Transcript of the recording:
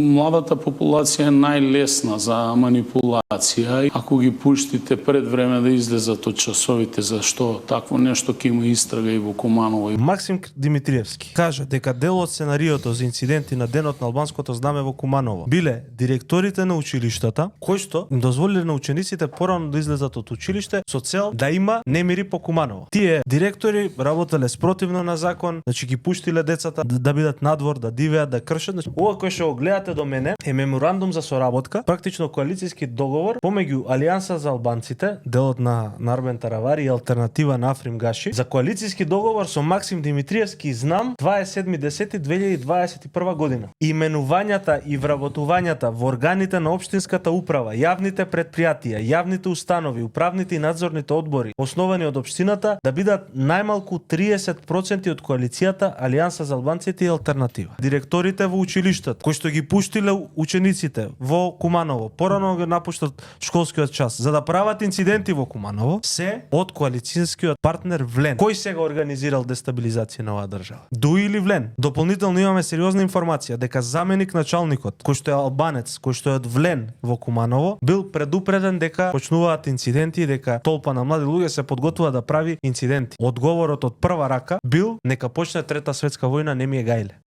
Младата популација е најлесна за манипулација. Ако ги пуштите пред време да излезат од часовите, зашто такво нешто ќе има истрага и во Куманово. Максим Димитриевски кажа дека дел од сценариото за инциденти на денот на албанското знаме во Куманово биле директорите на училиштата, кои што им дозволиле на учениците порано да излезат од училиште со цел да има немири по Куманово. Тие директори работеле спротивно на закон, значи ги пуштиле децата да бидат надвор, да дивеат, да кршат. Значи, ова кој што го гледате до мене е меморандум за соработка, практично коалицијски договор помеѓу Алијанса за албанците, делот на Арбен Таравари и алтернатива на Африм Гаши, за коалицијски договор со Максим Димитриевски знам 27.10.2021 година. Именувањата и вработувањата во органите на општинската управа, јавните предпријатија, јавните установи, управните и надзорните одбори, основани од општината, да бидат најмалку 30% од коалицијата Алијанса за албанците и алтернатива. Директорите во училиштата, кои што ги пуштиле учениците во Куманово, порано го напуштат школскиот час, за да прават инциденти во Куманово, се од коалицијскиот партнер ВЛЕН. Кој сега организирал дестабилизација на оваа држава? ДУИ или ВЛЕН? Дополнително имаме сериозна информација дека заменик началникот, кој што е албанец, кој што е од ВЛЕН во Куманово, бил предупреден дека почнуваат инциденти и дека толпа на млади луѓе се подготвува да прави инциденти. Одговорот од прва рака бил нека почне трета светска војна, не ми е гајле.